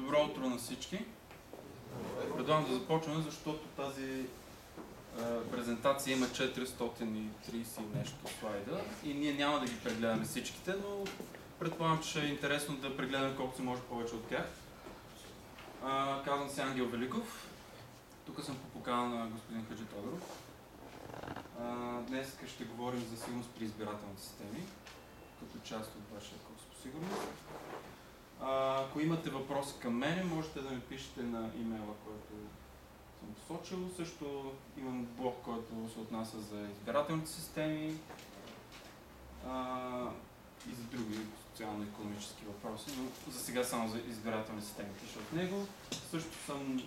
Добро утро на всички. Предлагам да започваме, защото тази презентация има 430 нещо слайда и ние няма да ги прегледаме всичките, но предполагам, че ще е интересно да прегледаме колкото се може повече от тях. Казвам се Ангел Великов. Тук съм по покана на господин Хаджи Тодоров. Днес ще говорим за сигурност при избирателните системи, като част от вашия курс по сигурност. Ако имате въпроси към мен, можете да ми пишете на имейла, който съм посочил. Също имам блог, който се отнася за избирателните системи и за други социално-икономически въпроси, но за сега само за избирателни системи пиша от него. Също съм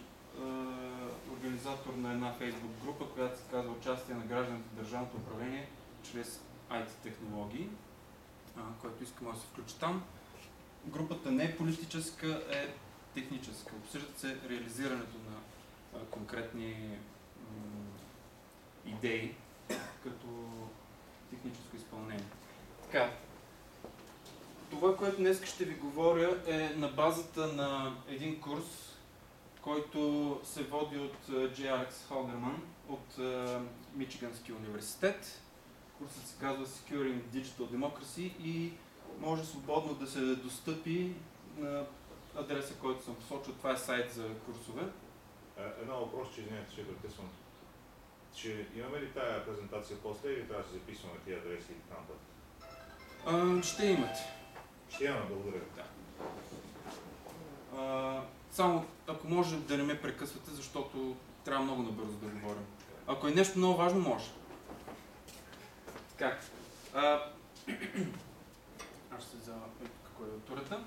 организатор на една фейсбук група, която се казва Участие на гражданите в държавното управление чрез IT технологии, който искам да се включи там. Групата не е политическа, е техническа. Обсъждат се реализирането на конкретни идеи като техническо изпълнение. Така, това, което днес ще ви говоря, е на базата на един курс, който се води от J. Алекс Халдерман от Мичиганския университет. Курсът се казва Securing Digital Democracy и може свободно да се достъпи на адреса, който съм посочил. Това е сайт за курсове. Едно въпрос, че извинете, ще прекъсвам. Че имаме ли тая презентация после или трябва да се записваме тия адреси и така нататък? Ще имате. Ще имаме, благодаря. Да. Само ако може да не ме прекъсвате, защото трябва много набързо да говорим. Ако е нещо много важно, може. Така. Аз ще взема клавиатурата.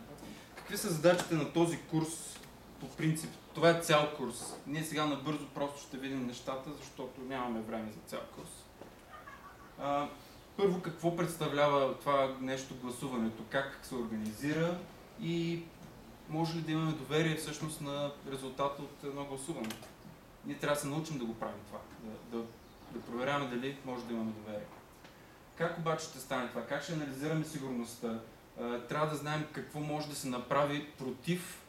Какви са задачите на този курс по принцип? Това е цял курс. Ние сега набързо просто ще видим нещата, защото нямаме време за цял курс. Първо, какво представлява това нещо гласуването? Как се организира и може ли да имаме доверие всъщност на резултата от едно гласуване? Ние трябва да се научим да го правим това, да проверяваме дали може да имаме доверие. Как обаче ще стане това? Как ще анализираме сигурността? Трябва да знаем какво може да се направи против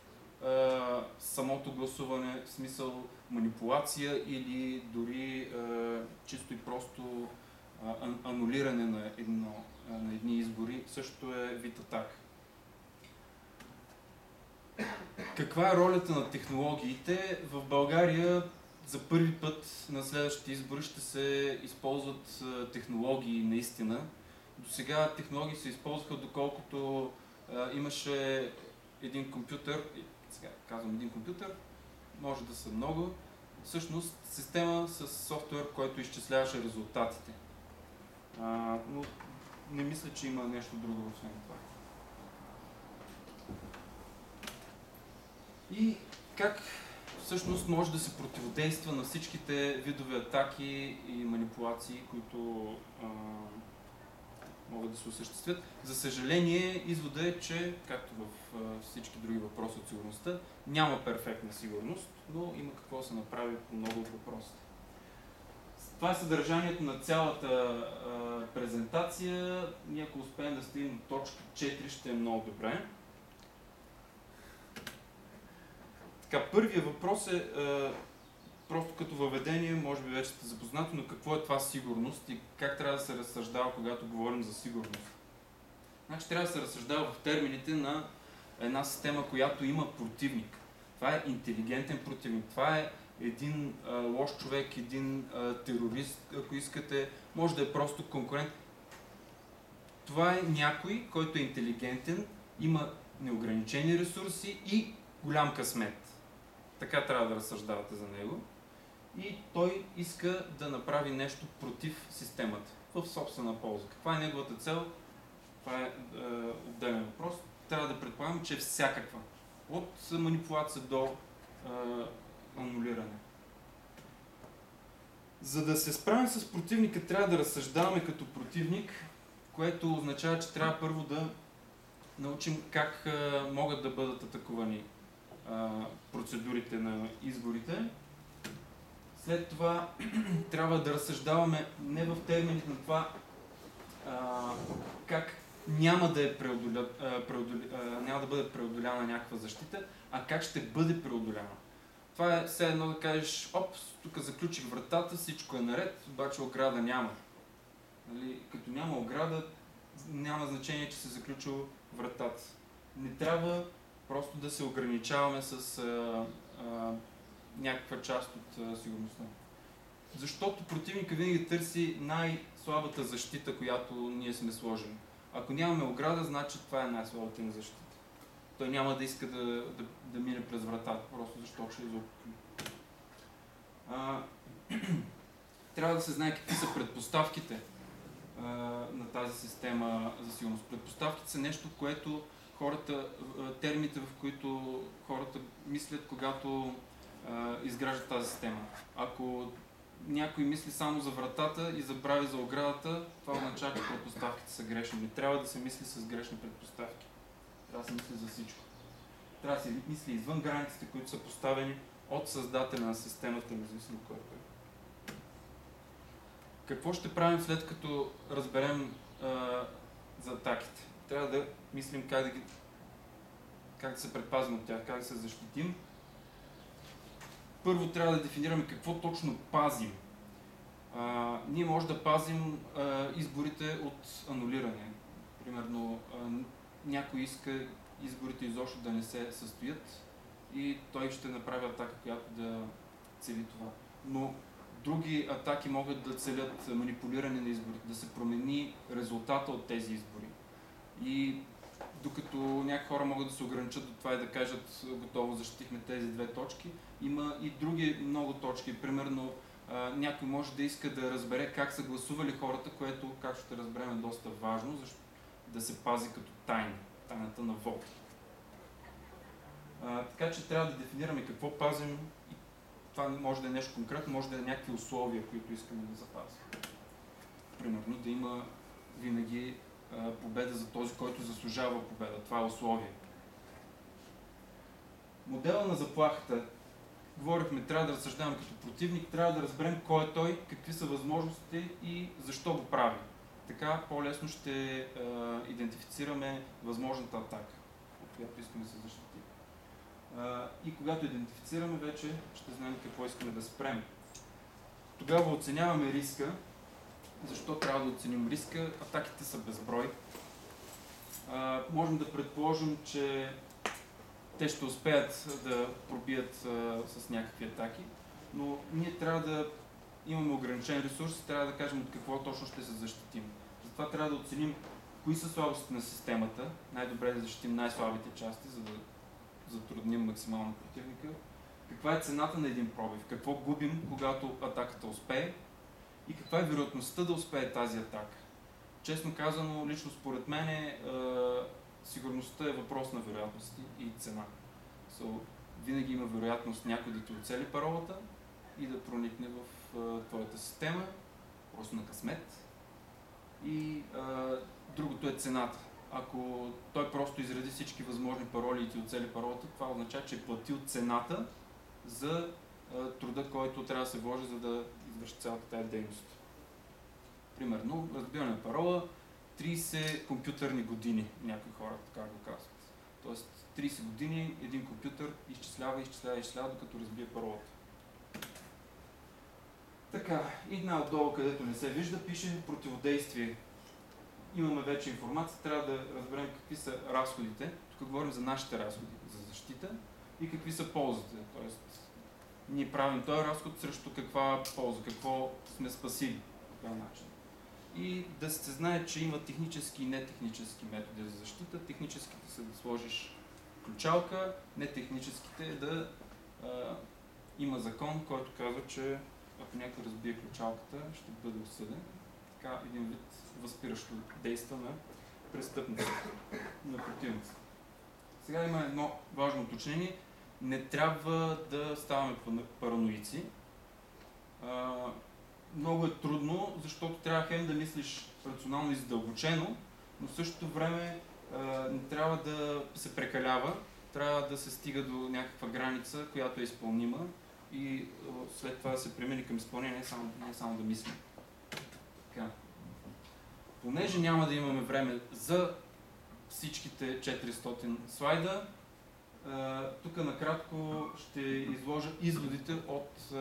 самото гласуване, в смисъл манипулация или дори чисто и просто анулиране на едни избори, също е вид атака. Каква е ролята на технологиите? В България за първи път на следващите избори ще се използват технологии наистина. До сега технологии се използваха, доколкото имаше един компютър, сега казвам един компютър, може да са много, всъщност система с софтуер, който изчисляваше резултатите. Но не мисля, че има нещо друго освен това. И как всъщност може да се противодейства на всичките видове атаки и манипулации, които могат да се осъществят. За съжаление, изводът е, че, както в всички други въпроси от сигурността, няма перфектна сигурност, но има какво да се направи по много от въпросите. Това е съдържанието на цялата презентация. Ние ако успеем да стигнем до точка 4, ще е много добре. Така, първият въпрос е просто като въведение, може би вече сте запознати, но какво е това сигурност и как трябва да се разсъждава, когато говорим за сигурност? Значи трябва да се разсъждава в термините на една система, която има противник. Това е интелигентен противник. Това е един лош човек, един терорист, ако искате, може да е просто конкурент. Това е някой, който е интелигентен, има неограничени ресурси и голям късмет. Така трябва да разсъждавате за него. И той иска да направи нещо против системата, в собствена полза. Каква е неговата цел? Това е отделен въпрос. Трябва да предполагам, че е всякаква. От манипулация до анулиране. За да се справим с противника, трябва да разсъждаваме като противник, което означава, че трябва първо да научим как могат да бъдат атакувани процедурите на изборите. След това трябва да разсъждаваме не в термините на това как няма да бъде преодоляна някаква защита, а как ще бъде преодоляна. Това е все едно да кажеш, тук заключих вратата, всичко е наред, обаче ограда няма. Нали? Като няма ограда, няма значение, че се заключил вратата. Не трябва просто да се ограничаваме с някаква част от сигурността. Защото противника винаги търси най-слабата защита, която ние сме сложили. Ако нямаме ограда, значи това е най-слабата ни защита. Той няма да иска да мине през вратата, просто защото ще изобиколи. Трябва да се знае какви са предпоставките на тази система за сигурност. Предпоставките са нещо, което термините, в които хората мислят, когато изграждат тази система. Ако някой мисли само за вратата и забрави за оградата, това означава, че предпоставките са грешни. Не трябва да се мисли с грешни предпоставки. Трябва да се мисли за всичко. Трябва да се мисли извън границите, които са поставени от създателя на системата, независимо кой е. Какво ще правим след като разберем за атаките? Трябва да мислим как да се предпазим от тях, как да се защитим. Първо трябва да дефинираме какво точно пазим. Ние може да пазим изборите от анулиране. Примерно някой иска изборите изобщо да не се състоят и той ще направи атака, която да цели това. Но други атаки могат да целят манипулиране на изборите, да се промени резултата от тези избори. И докато някакви хора могат да се ограничат до това и да кажат готово, защитихме тези две точки, има и други много точки. Примерно някой може да иска да разбере как са гласували хората, което, както ще разберем, е доста важно, защото да се пази като тайната на вода. Така че трябва да дефинираме какво пазим. Това може да е нещо конкретно, може да е някакви условия, които искаме да запазим. Примерно да има винаги победа за този, който заслужава победа. Това е условие. Модела на заплахата. Говорихме, трябва да разсъждаваме като противник, трябва да разберем кой е той, какви са възможностите и защо го прави. Така по-лесно ще идентифицираме възможната атака, от която искаме да се защитим. И когато идентифицираме, вече ще знаем какво искаме да спрем. Тогава оценяваме риска. Защо трябва да оценим риска? Атаките са безброй. Можем да предположим, че те ще успеят да пробият с някакви атаки, но ние трябва да имаме ограничен ресурс и трябва да кажем от какво точно ще се защитим. Затова трябва да оценим кои са слабостите на системата. Най-добре е да защитим най-слабите части, за да затрудним максимално противника. Каква е цената на един пробив? Какво губим, когато атаката успее? И каква е вероятността да успее тази атака? Честно казано, лично според мен сигурността е въпрос на вероятности и цена. Винаги има вероятност някой да ти оцели паролата и да проникне в твоята система, просто на късмет. И другото е цената. Ако той просто изреди всички възможни пароли и ти оцели паролата, това означава, че е платил цената за труда, който трябва да се вложи, за да извърши цялата тази дейност. Примерно, разбиване на парола, 30 компютърни години, някои хора така го казват. Тоест, 30 години един компютър изчислява, докато разбие паролата. Така, и отдолу, където не се вижда, пише противодействие. Имаме вече информация, трябва да разберем какви са разходите. Тук говорим за нашите разходи за защита и какви са ползите. Тоест, ние правим този разход срещу каква полза, какво сме спасили по този начин. И да се знае, че има технически и нетехнически методи за защита. Техническите са да сложиш ключалка, нетехническите е да има закон, който казва, че ако някой разбие ключалката, ще бъде осъден. Така един вид възпиращо действа на престъпниците, на противниците. Сега има едно важно уточнение. Не трябва да ставаме параноици. Много е трудно, защото трябва хем да мислиш рационално и задълбочено, но в същото време не трябва да се прекалява, трябва да се стига до някаква граница, която е изпълнима и след това да се премине към изпълнение, не само да мислим. Така. Понеже няма да имаме време за всичките 400 слайда, тук накратко ще изложа изводите от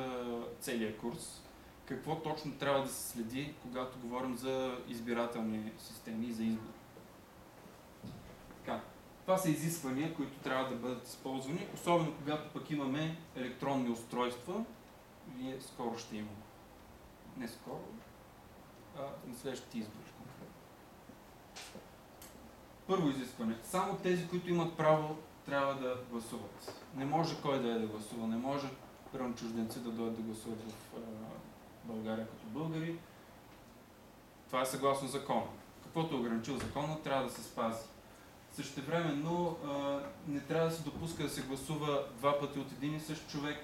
целия курс. Какво точно трябва да се следи, когато говорим за избирателни системи и за избор. Така, това са изисквания, които трябва да бъдат използвани, особено когато пък имаме електронни устройства. Вие скоро ще имаме. Не скоро, а на следващите избори. Първо изискване. Само тези, които имат право, трябва да гласуват. Не може кой да е да гласува. Не може примерно чужденци да дойдат да гласуват в България като българи. Това е съгласно закона. Каквото е ограничил закона, трябва да се спази. Същевременно не трябва да се допуска да се гласува два пъти от един и същ човек,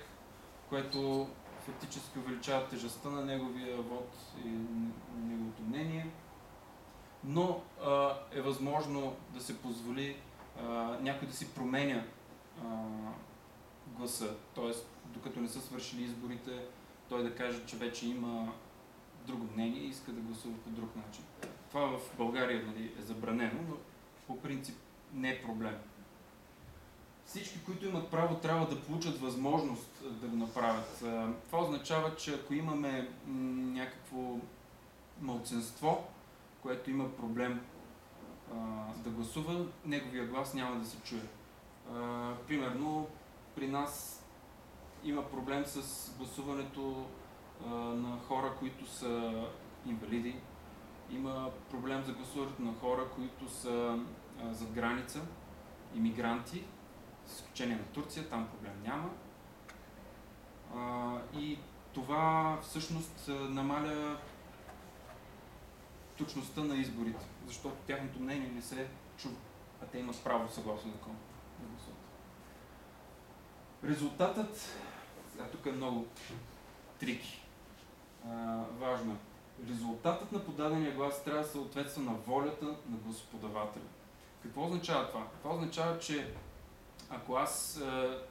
което фактически увеличава тежестта на неговия вод и на неговото мнение. Но е възможно да се позволи някой да си променя гласа. Т.е. докато не са свършили изборите, той да каже, че вече има друго мнение и иска да гласува по друг начин. Това в България, нали, е забранено, но по принцип не е проблем. Всички, които имат право, трябва да получат възможност да го направят. Това означава, че ако имаме някакво малцинство, което има проблем да гласува, неговия глас няма да се чуе. Примерно, при нас има проблем с гласуването на хора, които са инвалиди. Има проблем за гласуването на хора, които са зад граница, имигранти, с изключение на Турция, там проблем няма. И това всъщност намаля точността на изборите, защото тяхното мнение не се чува, а те имат право съгласно закон да гласуват. Резултатът, сега тук е много трики, важно е. Резултатът на подадения глас трябва да съответства на волята на гласоподавателя. Какво означава това? Това означава, че ако аз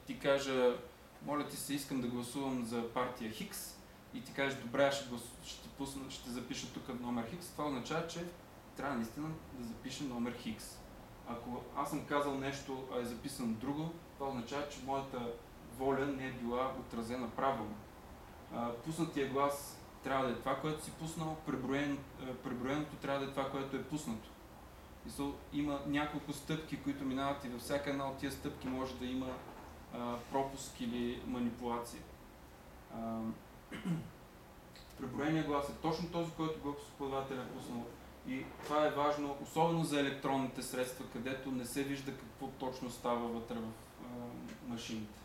ти кажа, моля ти се, искам да гласувам за партия Хикс, и ти кажеш, добре, ще запиша тук номер Хикс, това означава, че трябва наистина да запиша номер Хикс. Ако аз съм казал нещо, а е записано друго, това означава, че моята воля не е била отразена правилно. Пуснатия глас трябва да е това, което си пуснал, преброеното трябва да е това, което е пуснато. Има няколко стъпки, които минават и във всяка една от тия стъпки може да има пропуск или манипулация. Преброения глас е точно този, който гласоподавателя е пуснал. И това е важно, особено за електронните средства, където не се вижда какво точно става вътре в машините.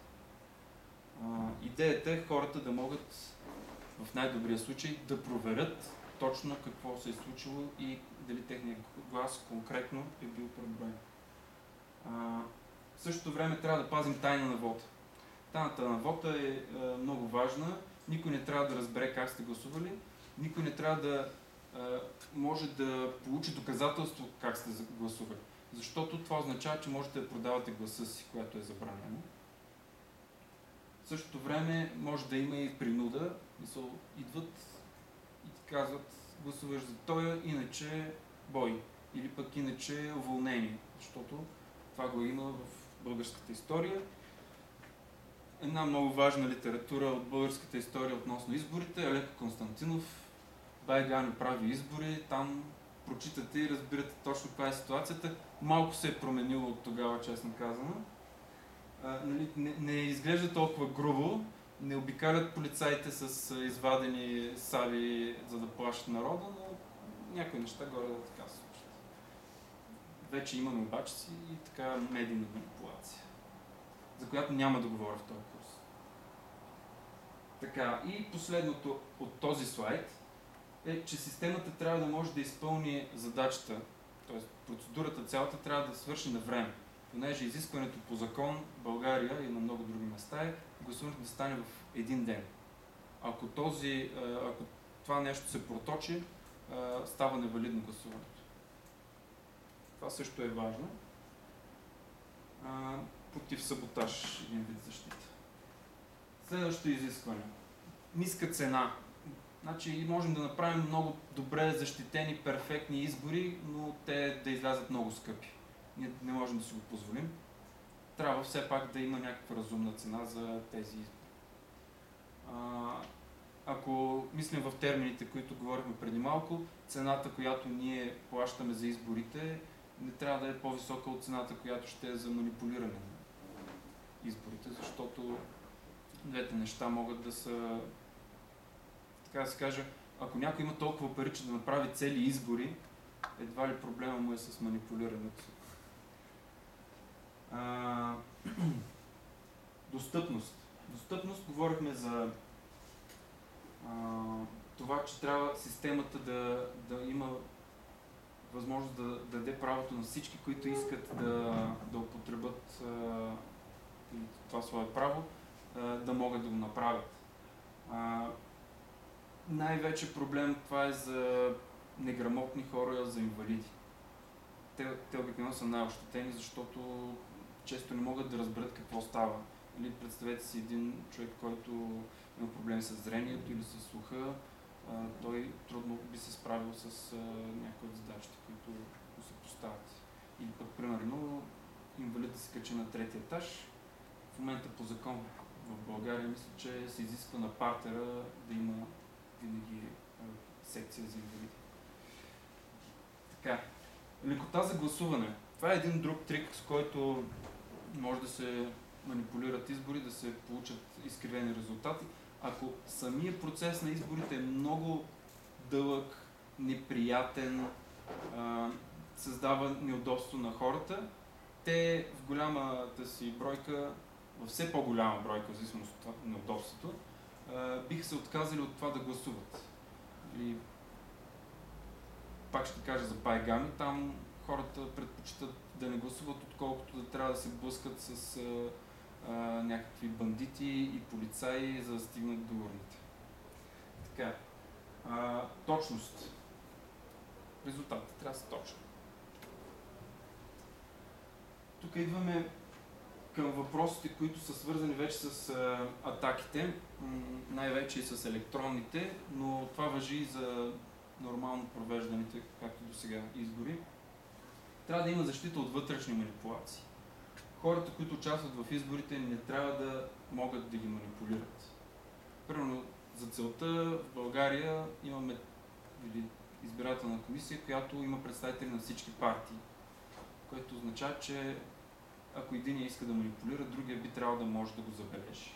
Идеята е хората да могат в най-добрия случай да проверят точно какво се е случило и дали техният глас конкретно е бил преброен. В същото време трябва да пазим тайна на вота. Тайната на вота е много важна. Никой не трябва да разбере как сте гласували. Никой не трябва да може да получи доказателство как сте гласували. Защото това означава, че можете да продавате гласа си, което е забранено. В същото време може да има и принуда. Идват и ти казват, гласуваш за тоя, иначе бой. Или пък иначе уволнение. Защото това го има в българската история. Една много важна литература от българската история относно изборите. Алеко Константинов, Бай Ганьо прави избори. Там прочитате и разбирате точно каква е ситуацията. Малко се е променило от тогава, честно казано. Не изглежда толкова грубо. Не обикалят полицаите с извадени саби, за да плашат народа, но някои неща горе да така се случват. Вече имаме обаче си и така медийна манипулация, за която няма да говоря в този курс. Така, и последното от този слайд е, че системата трябва да може да изпълни задачата, т.е. процедурата цялата трябва да свърши на време. Понеже изискването по закон в България и на много други места е гласуването да стане в един ден. Ако това нещо се проточи, става невалидно гласуването. Това също е важно. Против саботаж, един вид защита. Следващото изискване. Ниска цена. Значи можем да направим много добре защитени, перфектни избори, но те да излязат много скъпи. Ние не можем да си го позволим. Трябва все пак да има някаква разумна цена за тези избори. Ако мислим в термините, които говорихме преди малко, цената, която ние плащаме за изборите, не трябва да е по-висока от цената, която ще е за манипулиране на изборите, защото двете неща могат да са, така да се каже, ако някой има толкова пари, че да направи цели избори, едва ли проблема му е с манипулирането. Достъпност. Достъпност, говорихме за това, че трябва системата да има възможност да даде правото на всички, които искат да употребят това свое право, да могат да го направят. Най-вече проблем това е за неграмотни хора, за инвалиди. Те обикновено са най-ощетени, защото често не могат да разберат какво става. Или представете си един човек, който има проблеми с зрението или с слуха, той трудно би се справил с някои от задачите, които му се поставят. Или пък, примерно, инвалид да се качи на третия етаж. В момента по закон в България мисля, че се изисква на партера да има винаги секция за инвалиди. Така. Лекота за гласуване. Това е един друг трик, с който може да се манипулират избори, да се получат изкривени резултати. Ако самия процес на изборите е много дълъг, неприятен, създава неудобство на хората, те в голямата си бройка, във все по-голяма бройка, в зависимост от неудобството, биха се отказали от това да гласуват. И пак ще кажа за Байгами, там хората предпочитат да не гласуват, отколкото да трябва да се блъскат с някакви бандити и полицаи, за да стигнат до урните. Така. Точност. Резултатите трябва да са точни. Тук идваме към въпросите, които са свързани вече с атаките, най-вече и с електронните, но това важи и за нормално провежданите, както до сега, избори. Трябва да има защита от вътрешни манипулации. Хората, които участват в изборите, не трябва да могат да ги манипулират. Примерно, за целта в България имаме избирателна комисия, която има представители на всички партии, което означава, че ако един иска да манипулира, другия би трябвало да може да го забележи.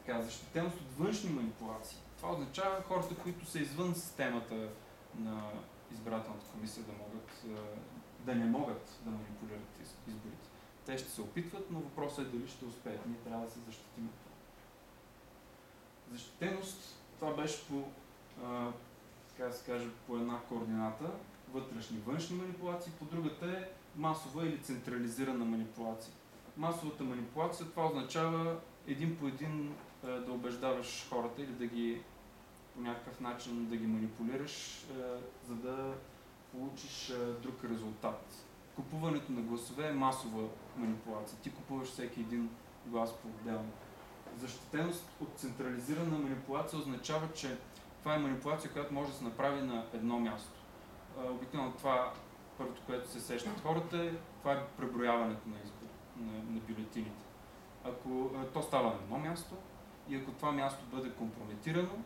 Така, защитеност от външни манипулации. Това означава хората, които са извън системата на избирателната комисия да не могат да манипулират изборите. Те ще се опитват, но въпросът е дали ще успеят. Ние трябва да се защитим от това. Защитеност, това беше по, така да се каже, по една координата, вътрешни, външни манипулации, по другата е масова или централизирана манипулация. Масовата манипулация, това означава един по един да убеждаваш хората или да ги по някакъв начин да ги манипулираш, за да получиш друг резултат. Купуването на гласове е масова манипулация. Ти купуваш всеки един глас по-отделно. Защитеност от централизирана манипулация означава, че това е манипулация, която може да се направи на едно място. Обикновено това, първото, което се сещат хората, това е преброяването на избори, на бюлетините. Ако то става на едно място и ако това място бъде компрометирано,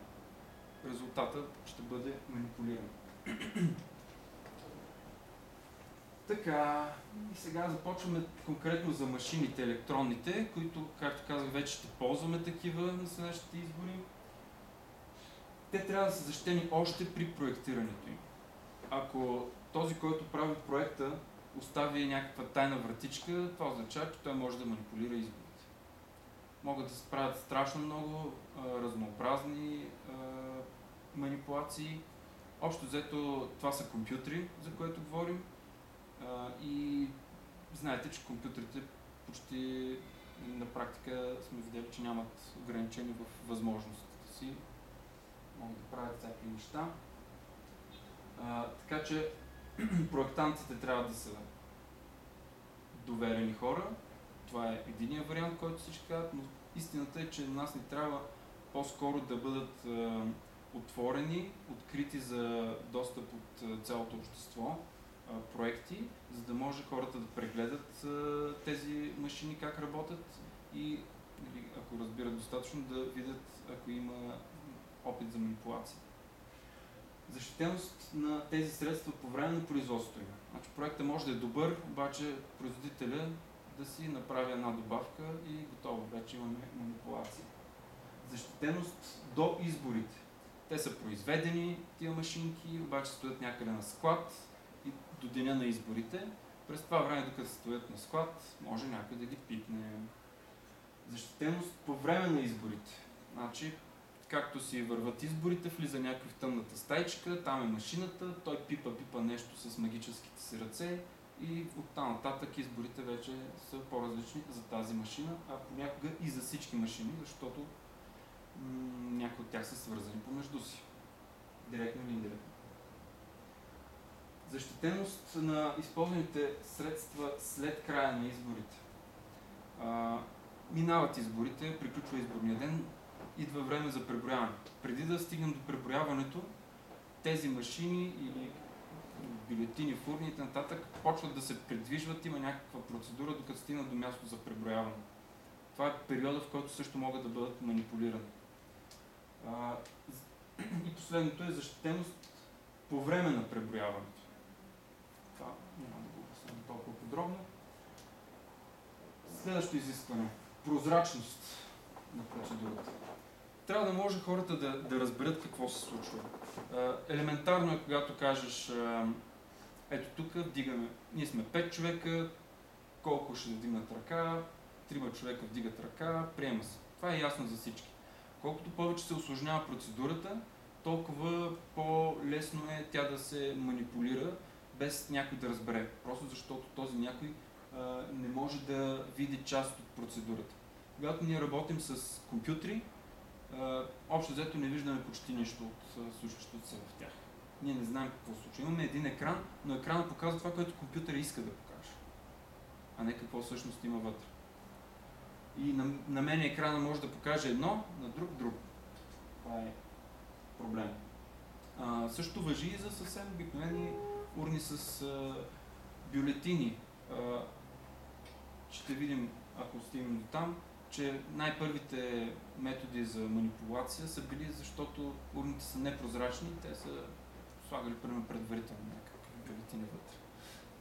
резултатът ще бъде манипулиран. Така, и сега започваме конкретно за машините, електронните, които, както казах, вече ще ползваме такива на следващите избори. Те трябва да са защитени още при проектирането им. Ако този, който прави проекта, остави някаква тайна вратичка, това означава, че той може да манипулира изборите. Могат да се правят страшно много разнообразни манипулации. Общо взето това са компютри, за което говорим. И знаете, че компютрите почти на практика сме видели, че нямат ограничения в възможностите си. Могат да правят всякакви неща. Така че проектантите трябва да са доверени хора. Това е единият вариант, който всички казват, но истината е, че на нас ни трябва по-скоро да бъдат отворени, открити за достъп от цялото общество проекти, за да може хората да прегледат тези машини как работят и, ако разбират достатъчно, да видят, ако има опит за манипулация. Защитеност на тези средства по време на производството им. Значи проектът може да е добър, обаче производителя да си направи една добавка и готово, вече имаме манипулация. Защитеност до изборите. Те са произведени, тия машинки, обаче стоят някъде на склад и до деня на изборите. През това време, докато стоят на склад, може някой да ги пипне. Защитеност по време на изборите. Значи, както си върват изборите, влиза някой в тъмната стайчка, там е машината, той пипа нещо с магическите си ръце и оттам нататък изборите вече са по-различни за тази машина, а понякога и за всички машини, защото някои от тях са свързани помежду си. Директно или индиректно. Защитеност на използваните средства след края на изборите. Минават изборите, приключва изборния ден, идва време за преброяване. Преди да стигнем до преброяването, тези машини или бюлетини, фурни и нататък почват да се придвижват, има някаква процедура, докато стигнат до място за преброяване. Това е периода, в който също могат да бъдат манипулирани. И последното е защитеност по време на преброяването. Това няма да го обяснявам толкова подробно. Следващо изискване. Прозрачност на процедурата. Трябва да може хората да разберат какво се случва. Елементарно е, когато кажеш, ето тук вдигаме, ние сме 5 човека, колко ще вдигнат ръка, 3 човека вдигат ръка, приема се. Това е ясно за всички. Колкото повече се усложнява процедурата, толкова по-лесно е тя да се манипулира, без някой да разбере. Просто защото този някой не може да види част от процедурата. Когато ние работим с компютри, общо взето не виждаме почти нищо от случващото се в тях. Ние не знаем какво случва. Имаме един екран, но екранът показва това, което компютър иска да покаже, а не какво всъщност има вътре. И на мен екрана може да покаже едно, на друг. Това е проблем. Също важи и за съвсем обикновени урни с бюлетини. Ще видим, ако стигнем до там, че най-първите методи за манипулация са били, защото урните са непрозрачни, те са слагали примерно предварително някакви бюлетини вътре.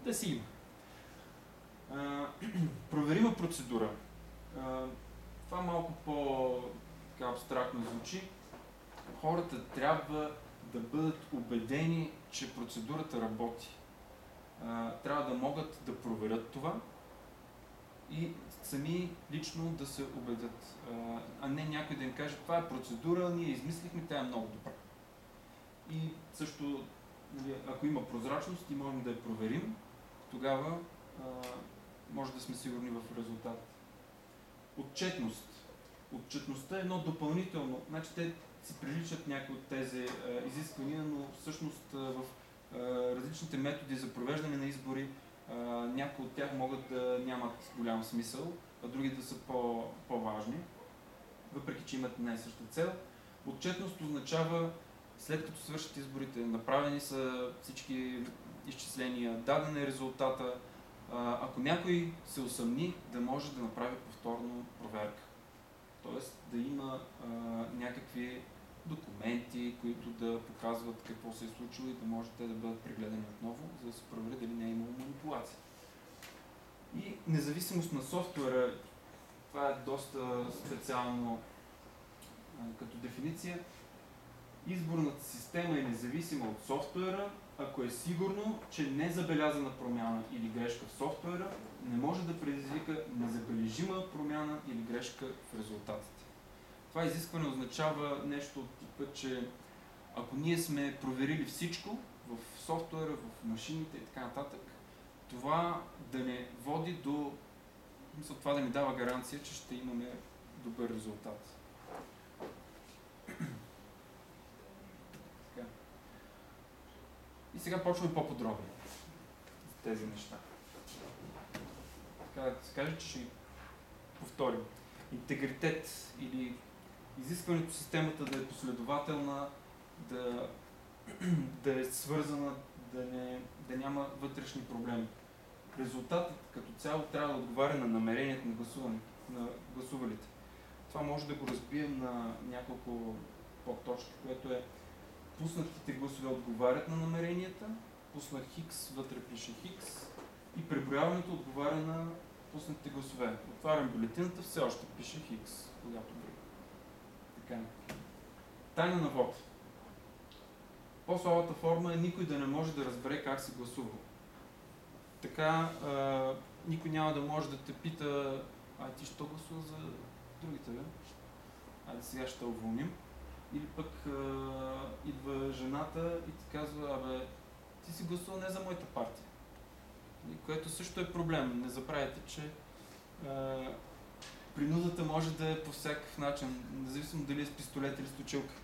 Да си има. Проверима процедура. Това малко по-абстрактно звучи. Хората трябва да бъдат убедени, че процедурата работи. Трябва да могат да проверят това и сами лично да се убедят, а не някой да им каже, това е процедура, ние измислихме, тя е много добра. И също, ако има прозрачност и можем да я проверим, тогава може да сме сигурни в резултат. Отчетност. Отчетността е едно допълнително, значи те си приличат някои от тези изисквания, но всъщност в различните методи за провеждане на избори някои от тях могат да нямат голям смисъл, а други да са по-важни, въпреки че имат една и съща цел. Отчетност означава, след като свършат изборите, направени са всички изчисления, даден е резултата, ако някой се усъмни, да може да направи повторно проверка. Тоест да има някакви документи, които да показват какво се е случило и да може те да бъдат прегледани отново, за да се провери дали не е имало манипулация. И независимост на софтуера, това е доста специално като дефиниция. Изборната система е независима от софтуера, ако е сигурно, че незабелязана промяна или грешка в софтуера не може да предизвика незабележима промяна или грешка в резултатите. Това изискване означава нещо от типа, че ако ние сме проверили всичко в софтуера, в машините и така нататък, това да не води до... това да ни дава гаранция, че ще имаме добър резултат. И сега почваме по-подробно за тези неща. Така да се каже, че ще повторим. Интегритет или изискването системата да е последователна да е свързана, да няма вътрешни проблеми. Резултатът като цяло трябва да отговаря на намерението на гласувалите. Това може да го разбием на няколко подточки, което е: пуснатите гласове отговарят на намеренията, пуснах Хикс, вътре пише Хикс и преброяването отговаря на пуснатите гласове. Отварям бюлетината, все още пише Хикс, когато броя. Така. Тайна на вода. По-слабата форма е никой да не може да разбере как си гласувал. Така никой няма да може да те пита: ти що гласува за другите, бе? Айде сега ще уволним. Или пък идва жената и ти казва: ти си гласува не за моята партия. Което също е проблем. Не забравяйте, че принудата може да е по всякакъв начин, независимо дали е с пистолет или с точилка.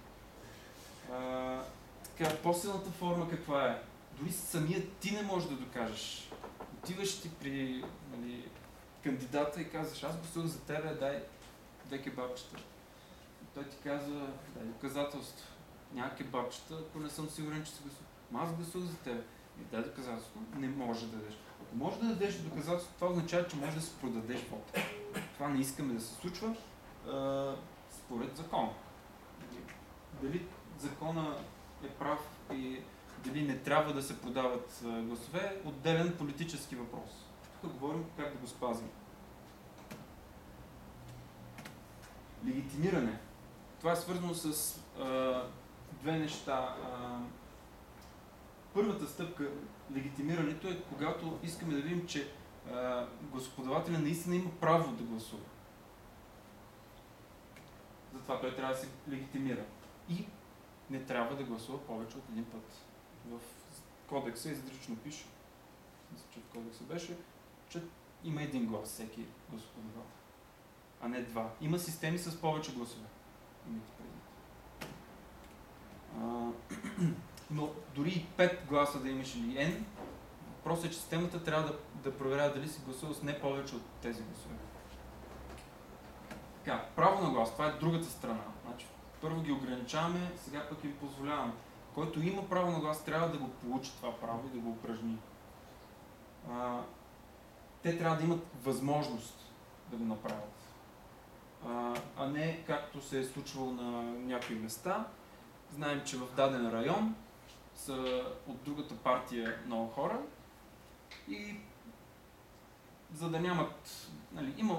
Така, по-силната форма каква е? Дори самият ти не можеш да докажеш. Отиваш ти при кандидата и казваш: аз гласувах за тебе, дай 2 кебабчета. И той ти казва: дай доказателство. Няма кебабчета, ако не съм сигурен, че си гласувах. Аз гласувах за тебе. И дай доказателство. Не може да дадеш. Ако можеш да дадеш доказателство, това означава, че можеш да си продадеш вода. Това не искаме да се случва според закона. Дали закона е прав и дали не трябва да се продават гласове, отделен политически въпрос. Тук говорим как да го спазим. Легитимиране. Това е свързано с две неща. Първата стъпка, легитимирането, е когато искаме да видим, че гласоподавателя наистина има право да гласува. Затова той трябва да се легитимира. И не трябва да гласува повече от един път. В кодекса изрично пише, мисля, че в кодекса беше, че има един глас всеки гласоподавател, а не 2. Има системи с повече гласове. Имайте предвид. Но дори и 5 гласа да имаш или N, въпросът е, че системата трябва да проверява дали си гласува с не повече от тези гласове. Така, право на глас, това е другата страна. Значи, първо ги ограничаваме, сега пък им позволяваме. Който има право на глас, трябва да го получи това право и да го упражни. Те трябва да имат възможност да го направят. А не както се е случвало на някои места. Знаем, че в даден район са от другата партия много хора и за да нямат...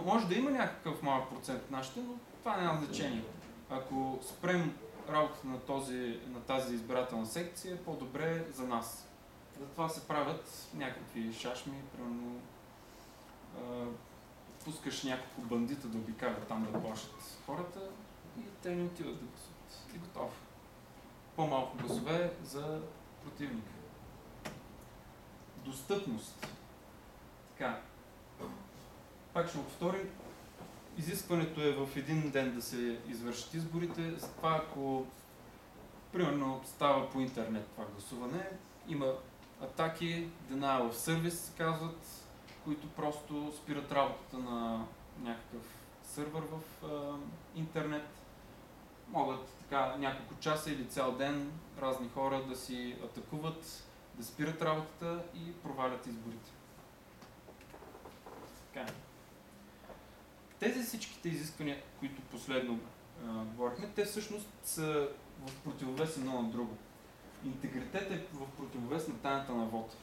може да има някакъв малък процент от нашите, но това няма значение. Ако спрем работата на тази избирателна секция, по-добре за нас. Затова се правят някакви шашми, примерно пускаш няколко бандита да обикалят там да плашат хората и те не отиват да гласуват. И готов. По-малко гласове за противника. Достъпност. Така. Пак ще го повторим. Изискването е в един ден да се извършат изборите. Затова, ако примерно става по интернет това гласуване, има атаки, denial of service се казват, които просто спират работата на някакъв сървър в интернет. Могат така няколко часа или цял ден разни хора да си атакуват, да спират работата и провалят изборите. Така. Тези всичките изисквания, които последно говорихме, те всъщност са в противовес едно на друго. Интегритет е в противовес на тайната на вода.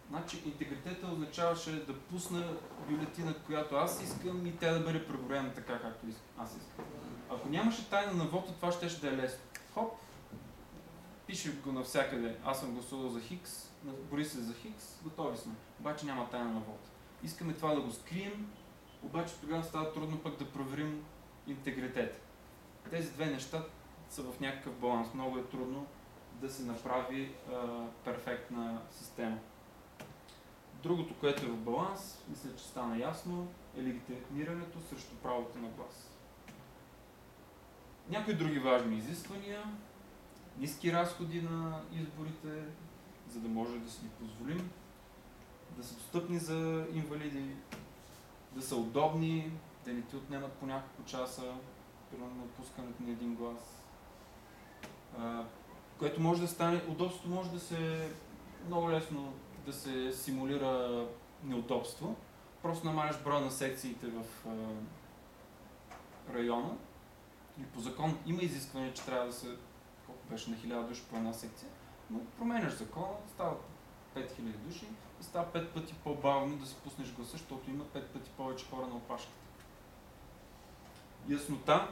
Значи интегритета означаваше да пусна бюлетина, която аз искам и тя да бъде преброена така, както аз искам. Ако нямаше тайна на вода, това ще да е лесно. Хоп, пише го навсякъде. Аз съм гласувал за Хикс, бори се за Хикс, готови сме. Обаче няма тайна на вода. Искаме това да го скрием, обаче тогава става трудно пък да проверим интегритет. Тези две неща са в някакъв баланс. Много е трудно да се направи перфектна система. Другото, което е в баланс, мисля, че стана ясно, е легитимирането срещу правото на глас. Някои други важни изисквания. Ниски разходи на изборите, за да може да си ги позволим. Да са достъпни за инвалиди, да са удобни, да не ти отнемат по няколко часа, примерно на пускането на един глас. което може да стане, удобството може да се много лесно да се симулира неудобство. Просто намаляш броя на секциите в района. И по закон има изискване, че трябва да се, колко беше, на 1000 души по една секция, но променяш закона, стават 5000 души и става 5 пъти по-бавно да си пуснеш гласа, защото има 5 пъти повече хора на опашката. Яснота,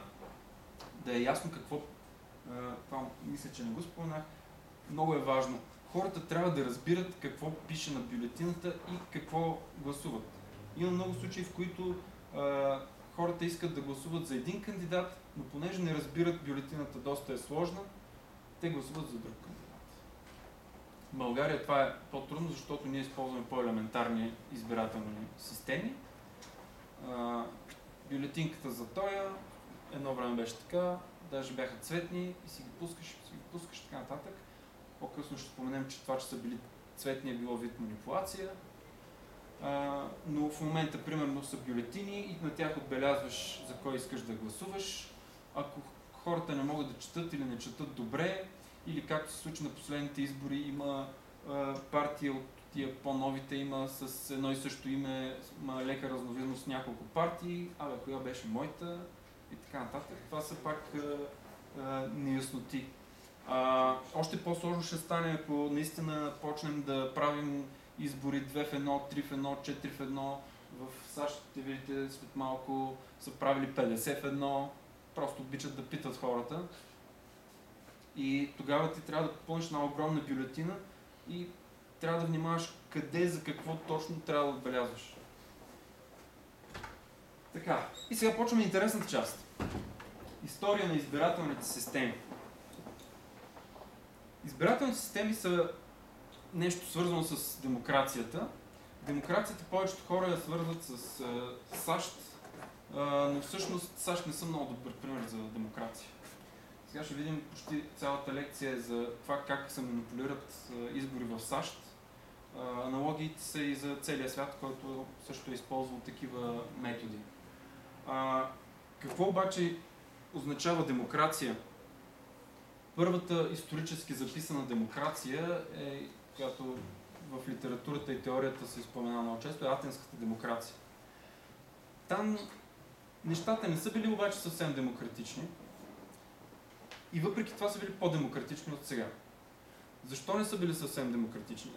да е ясно какво, това мисля, че не го споменах, много е важно. Хората трябва да разбират какво пише на бюлетината и какво гласуват. Има много случаи, в които хората искат да гласуват за един кандидат, но понеже не разбират бюлетината, доста е сложна, те гласуват за друг кандидат. В България това е по-трудно, защото ние използваме по-елементарни избирателни системи. Бюлетинката за тоя, едно време беше така, даже бяха цветни и си ги пускаш, така нататък. По-късно ще споменем, че това, че са били цветни, е било вид манипулация. Но в момента, примерно, са бюлетини и на тях отбелязваш за кой искаш да гласуваш. Ако хората не могат да четат или не четат добре, или както се случи на последните избори, има партия от тия по-новите, има с едно и също име, има лека разновидност с няколко партии, коя беше моята и така нататък. Това са пак неясноти. Още по-сложно ще стане, ако наистина почнем да правим избори 2 в 1, 3 в 1, 4 в 1. В САЩ, ще видите, след малко са правили 50 в 1. Просто обичат да питат хората. И тогава ти трябва да попълниш една огромна бюлетина и трябва да внимаваш къде, за какво точно трябва да отбелязваш. Така, и сега почваме интересната част. История на избирателните системи. Избирателните системи са нещо свързано с демокрацията. Демокрацията повечето хора я свързват с САЩ, но всъщност САЩ не са много добър пример за демокрация. Сега ще видим почти цялата лекция за това как се манипулират избори в САЩ. Аналогиите са и за целия свят, който също е използвал такива методи. Какво обаче означава демокрация? Първата исторически записана демокрация е, която в литературата и теорията се спомена много често, е атенската демокрация. Там нещата не са били обаче съвсем демократични и въпреки това са били по-демократични от сега. Защо не са били съвсем демократични?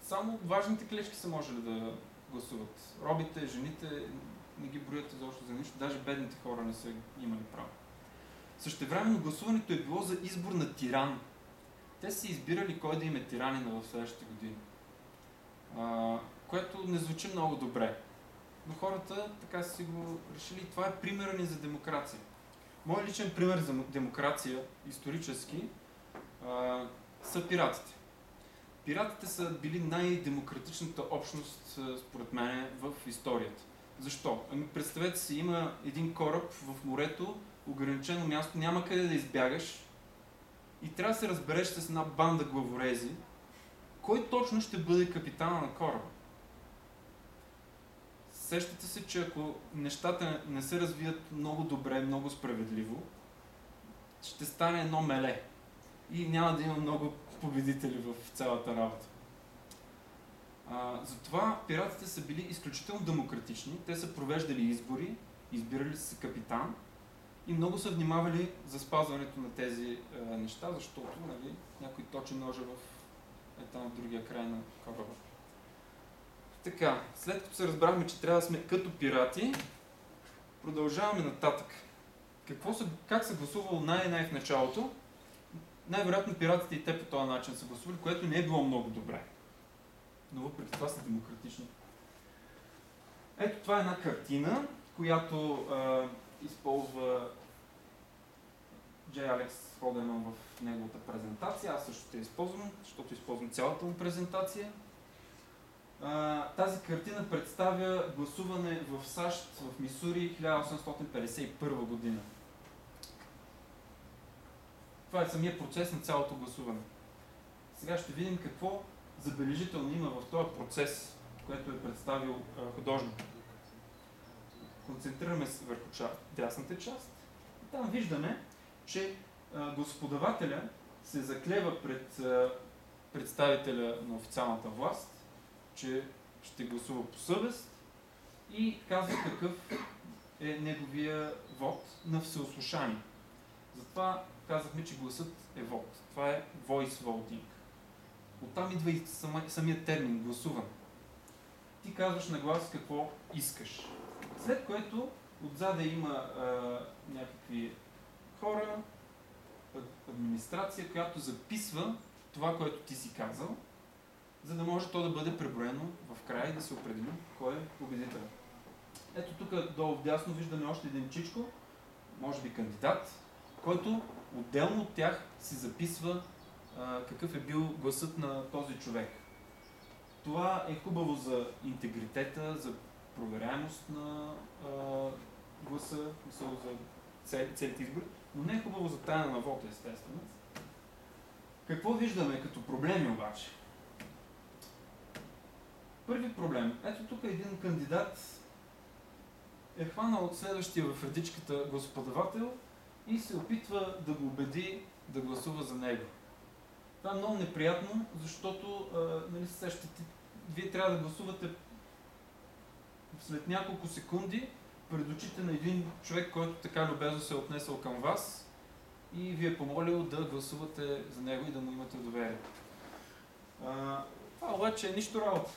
Само важните клечки са можели да гласуват. Робите, жените не ги броят изобщо за нищо, даже бедните хора не са имали право. Същевременно гласуването е било за избор на тиран. Те са избирали кой да им е тиранина в следващите години. Което не звучи много добре. Но хората така си го решили. Това е примерът ни за демокрация. Мой личен пример за демокрация, исторически, са пиратите. Пиратите са били най-демократичната общност, според мен, в историята. Защо? Представете си, има един кораб в морето, ограничено място, няма къде да избягаш и трябва да се разбереш с една банда главорези, кой точно ще бъде капитана на кораба. Сещате се, че ако нещата не се развият много добре, много справедливо, ще стане едно меле и няма да има много победители в цялата работа. Затова пиратите са били изключително демократични. Те са провеждали избори, избирали са капитан и много са внимавали за спазването на тези неща, защото някой точи ножа в на другия край на кораба. Така, след като се разбрахме, че трябва да сме като пирати, продължаваме нататък. Как са гласувал най-в началото? Най-вероятно пиратите и те по този начин са гласували, което не е било много добре. Но въпреки това са демократични. Ето това е една картина, която използва Джей Алекс Ходеман в неговата презентация. Аз също те използвам, защото използвам цялата му презентация. Тази картина представя гласуване в САЩ, в Мисури, 1851 година. Това е самия процес на цялото гласуване. Сега ще видим какво забележително има в този процес, което е представил художник. Концентрираме се върху дясната част. И там виждаме, че гласоподавателя се заклева пред представителя на официалната власт, че ще гласува по съвест и казва какъв е неговия вод на всеослушание. Затова казахме, че гласът е вод. Това е voice voting. Оттам идва и самият термин гласуване. Ти казваш на глас какво искаш. След което отзаде има някакви хора, администрация, която записва това, което ти си казал, за да може то да бъде преброено в края и да се определи кой е победител. Ето тук долу вдясно виждаме още един чичко, може би кандидат, който отделно от тях си записва какъв е бил гласът на този човек. Това е хубаво за интегритета, за проверяемост на гласа, за целите избори, но не е хубаво за тайна на вота, естествено. Какво виждаме като проблеми обаче? Първи проблем. Ето тук един кандидат е хванал следващия в редичката гласоподавател и се опитва да го убеди да гласува за него. Това е много неприятно, защото нали, се сещате, вие трябва да гласувате след няколко секунди пред очите на един човек, който така любезно се е отнесъл към вас и ви е помолил да гласувате за него и да му имате доверие. Това обаче е нищо работа.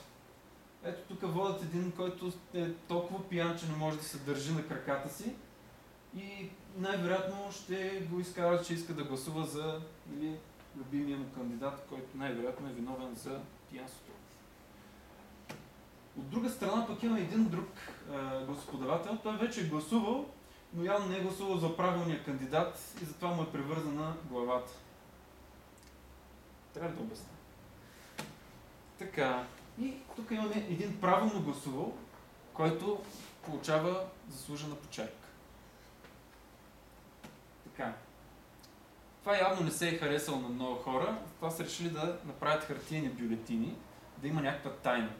Ето тук водят един, който е толкова пиян, че не може да се държи на краката си и най-вероятно ще го изкара, че иска да гласува за любимия му кандидат, който най-вероятно е виновен за пиянството. От друга страна пък има един друг гласоподавател. Той вече е гласувал, но явно не е гласувал за правилния кандидат и затова му е привързана главата. Трябва да обясня. Така. И тук имаме един правилно гласувал, който получава заслужена почерка. Така. Това явно не се е харесало на много хора, това са решили да направят хартиени бюлетини, да има някаква тайна.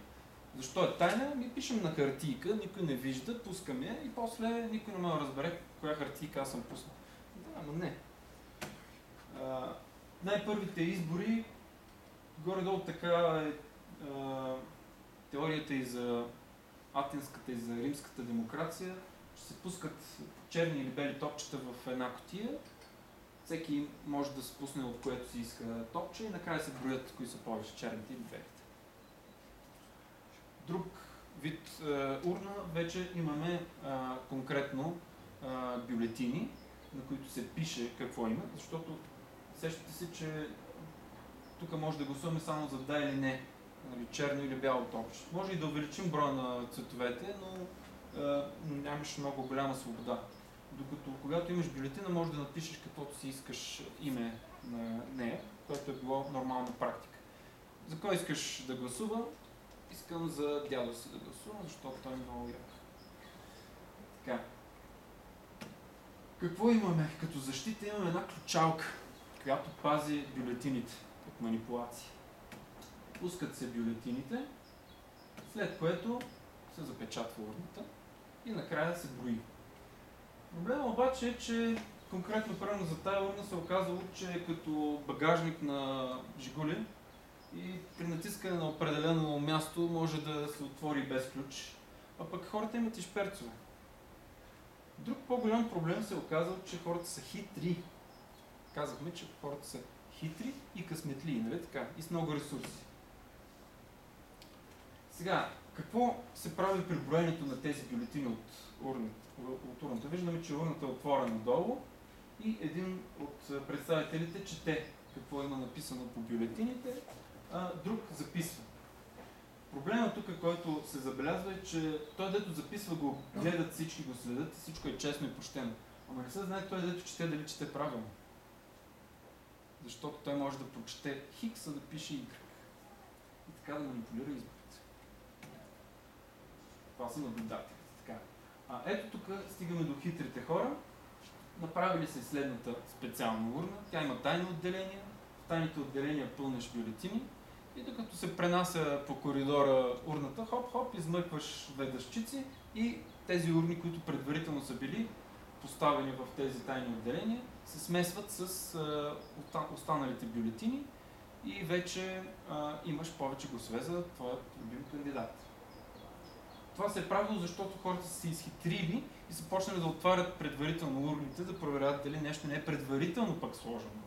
Защо е тайна? Ми пишем на хартийка, никой не вижда, пускаме я и после никой не може да разбере коя хартийка аз съм пуснал. Да, но не. Най-първите избори, горе-долу така е теорията и за атинската и за римската демокрация, ще се пускат черни или бели топчета в една кутия. Всеки може да се пусне от което си иска топче и накрая се броят кои са повече, черните или белите. Друг вид урна вече имаме конкретно бюлетини, на които се пише какво има, защото сещате се, че тук може да гласуваме само за да или не, нали, черно или бяло топче. Може и да увеличим броя на цветовете, но нямаш много голяма свобода. Докато когато имаш бюлетина, може да напишеш каквото си искаш име на нея, което е било нормална практика. За кой искаш да гласува? Искам за дядо си да гласувам, защото той е много як. Така. Какво имаме? Като защита имаме една ключалка, която пази бюлетините от манипулации. Пускат се бюлетините, след което се запечатва урната и накрая се брои. Проблема обаче е, че конкретно правилно за тая урна се оказало, че е като багажник на Жигули и при натискане на определено място може да се отвори без ключ, а пък хората имат и шперцове. Друг по-голям проблем се е оказал, че хората са хитри. Казахме, че хората са хитри и късметли, нали така? И с много ресурси. Сега, какво се прави при броенето на тези бюлетини от урната? Виждаме, че урната е отворена долу и един от представителите чете какво има написано по бюлетините, а друг записва. Проблемът тук, който се забелязва е, че той, дето записва, го гледат всички, го следят и всичко е честно и почтено. Ама не се знае той, дето чете, дали чете правилно. Защото той може да прочете Хикс, а да пише Y. И така да манипулира изборите. Това са наблюдателите. Така. Ето тук стигаме до хитрите хора. Направили се следната специална урна. Тя има тайни отделения. В тайните отделения пълнеш бюлетини. И докато се пренася по коридора урната, хоп-хоп, измъкваш две дъщици и тези урни, които предварително са били поставени в тези тайни отделения, се смесват с останалите бюлетини и вече имаш повече гласове за твоят любим кандидат. Това се е правило, защото хората са се изхитрили и са почнали да отварят предварително урните, да проверят дали нещо не е предварително пък сложено.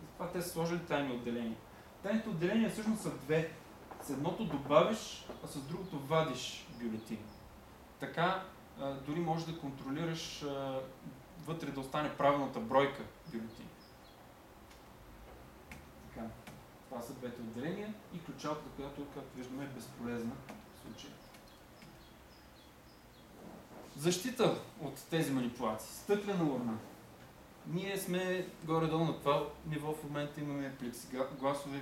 Затова те са сложили тайни отделения. Тайните отделения всъщност са две. С едното добавиш, а с другото вадиш бюлетини. Така дори можеш да контролираш вътре да остане правилната бройка бюлетини. Така. Това са двете отделения и ключалката, която, както виждаме, е безполезна в случая. Защита от тези манипулации. Стъклена урна. Ние сме горе-долу на това ниво. В момента имаме плексигласови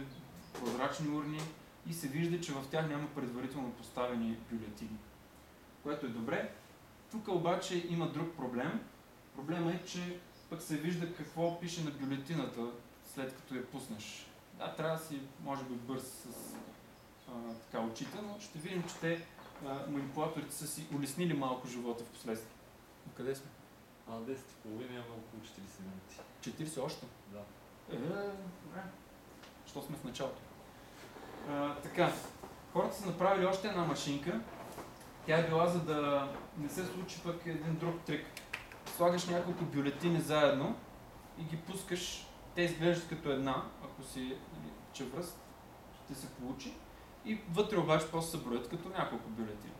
прозрачни урни и се вижда, че в тях няма предварително поставени бюлетини. Което е добре. Тук обаче има друг проблем. Проблема е, че пък се вижда какво пише на бюлетината, след като я пуснеш. Да, трябва да си, може би, бърз с така очите, но ще видим, че те манипулаторите са си улеснили малко живота в последствие. Къде сме? 10:30 имаме около 40 минути. 40 още? Да. Добре. Що сме в началото? Така, хората са направили още една машинка. Тя е била, за да не се случи пък един друг трик. Слагаш няколко бюлетини заедно и ги пускаш. Те изглеждат като една, ако си чевръст, ще се получи. И вътре обаче после се броят като няколко бюлетини.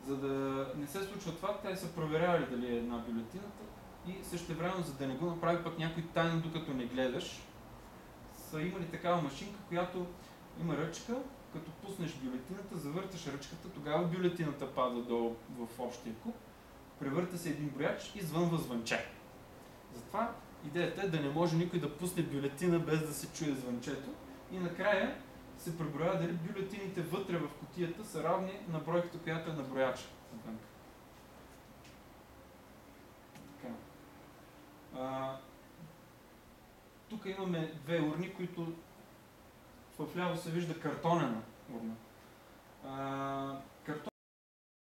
За да не се случва това, те са проверявали дали е една бюлетината и същевременно, за да не го направи пък някой тайно, докато не гледаш, са имали такава машинка, която има ръчка. Като пуснеш бюлетината, завърташ ръчката, тогава бюлетината пада долу в общия куп, превърта се един брояч и звънва звънче. Затова идеята е да не може никой да пусне бюлетина без да се чуе звънчето и накрая се преброява дали бюлетините вътре в кутията са равни на бройката, която е на брояча. Тук имаме две урни, които вляво се вижда картонена урна.